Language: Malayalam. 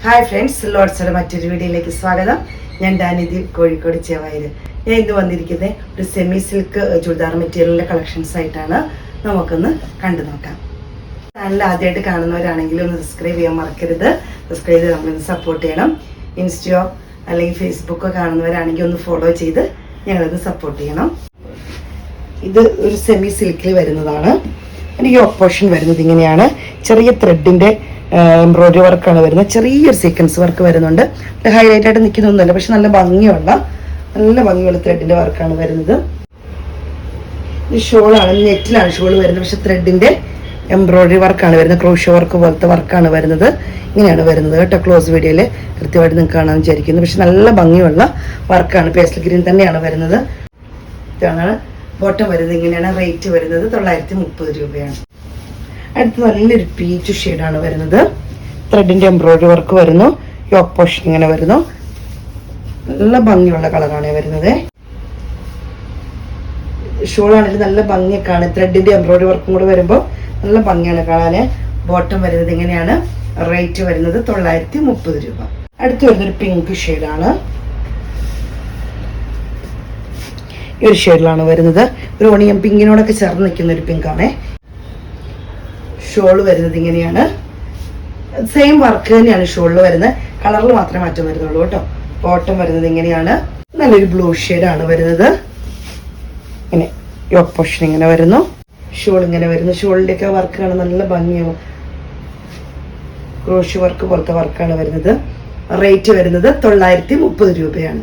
ഹായ് ഫ്രണ്ട്സ്, ലോഡ്സിയുടെ മറ്റൊരു വീഡിയോയിലേക്ക് സ്വാഗതം. ഞാൻ ഡാനിധി, കോഴിക്കോട് ചേവായൂർ. ഞാൻ ഇന്ന് വന്നിരിക്കുന്നത് ഒരു സെമി സിൽക്ക് ചുരിദാർ മെറ്റീരിയലിൻ്റെ കളക്ഷൻസ് ആയിട്ടാണ്. നമുക്കൊന്ന് കണ്ടു നോക്കാം. ചാനൽ ആദ്യമായിട്ട് കാണുന്നവരാണെങ്കിൽ ഒന്ന് സബ്സ്ക്രൈബ് ചെയ്യാൻ മറക്കരുത്. സബ്സ്ക്രൈബ് ചെയ്ത് നമ്മളിന്ന് സപ്പോർട്ട് ചെയ്യണം. ഇൻസ്റ്റയോ അല്ലെങ്കിൽ ഫേസ്ബുക്കോ കാണുന്നവരാണെങ്കിൽ ഒന്ന് ഫോളോ ചെയ്ത് ഞങ്ങളത് സപ്പോർട്ട് ചെയ്യണം. ഇത് ഒരു സെമി സിൽക്കിൽ വരുന്നതാണ്. എനിക്ക് ഓപ്പോഷൻ വരുന്നത് ഇങ്ങനെയാണ്. ചെറിയ ത്രെഡിൻ്റെ എംബ്രോയിഡറി വർക്കാണ് വരുന്നത്. ചെറിയൊരു സീക്വൻസ് വർക്ക് വരുന്നുണ്ട്. ഹൈലൈറ്റ് ആയിട്ട് നിൽക്കുന്നൊന്നുമല്ല, പക്ഷെ നല്ല ഭംഗിയുള്ള ത്രെഡിൻ്റെ വർക്കാണ് വരുന്നത്. ഇത് ഷോളാണ്, നെറ്റിലാണ് ഷോൾ വരുന്നത്. പക്ഷെ ത്രെഡിൻ്റെ എംബ്രോയിഡറി വർക്കാണ് വരുന്നത്. ക്രോഷ്യോ വർക്ക് പോലത്തെ വർക്കാണ് വരുന്നത്. ഇങ്ങനെയാണ് വരുന്നത് കേട്ടോ. ക്ലോസ് വീഡിയോയിൽ കൃത്യമായിട്ട് നിങ്ങൾക്ക് കാണാൻ വിചാരിക്കുന്നു. പക്ഷെ നല്ല ഭംഗിയുള്ള വർക്കാണ്. പേസ്റ്റൽ ഗ്രീൻ തന്നെയാണ് വരുന്നത്. ഇതാണ് ബോട്ടം വരുന്നത്. ഇങ്ങനെയാണ് റേറ്റ് വരുന്നത്. 930 രൂപയാണ്. അടുത്ത് നല്ലൊരു പീച്ച് ഷെയ്ഡാണ് വരുന്നത്. ത്രെഡിൻ്റെ എംബ്രോയിഡറി വർക്ക് വരുന്നു. യോക്ക് പോർഷൻ ഇങ്ങനെ വരുന്നു. നല്ല ഭംഗിയുള്ള കളറാണ് വരുന്നത്. ഷോളാണെങ്കിൽ നല്ല ഭംഗിയൊക്കെയാണ്. ത്രെഡിൻ്റെ എംബ്രോയിഡറി വർക്കും കൂടെ വരുമ്പോൾ നല്ല ഭംഗിയാണ് കാണാൻ. ബോട്ടം വരുന്നത് ഇങ്ങനെയാണ്. റേറ്റ് വരുന്നത് 930 രൂപ. അടുത്ത് വരുന്നൊരു പിങ്ക് ഷെയ്ഡാണ്. ഈ ഒരു ഷെയ്ഡിലാണ് വരുന്നത്. ഒരു ഓണിയൻ പിങ്കിനോടൊക്കെ ചേർന്ന് നിൽക്കുന്ന ഒരു പിങ്കാണേ. ഷോള് വരുന്നത് ഇങ്ങനെയാണ്. സെയിം വർക്ക് തന്നെയാണ് ഷോളിൽ വരുന്നത്. കളറിൽ മാത്രമേ മാറ്റം വരുന്നുള്ളൂ കേട്ടോ. ബോട്ടം വരുന്നത് ഇങ്ങനെയാണ്. നല്ലൊരു ബ്ലൂ ഷെയ്ഡാണ് വരുന്നത്. ഇങ്ങനെ യോക്ക് പോർഷൻ ഇങ്ങനെ വരുന്നു. ഷോൾ ഇങ്ങനെ വരുന്നു. ഷോളിൻ്റെയൊക്കെ വർക്കാണ് നല്ല ഭംഗിയാവും. ക്രോഷ്യോ വർക്ക് പോലത്തെ വർക്കാണ് വരുന്നത്. റേറ്റ് വരുന്നത് 930 രൂപയാണ്.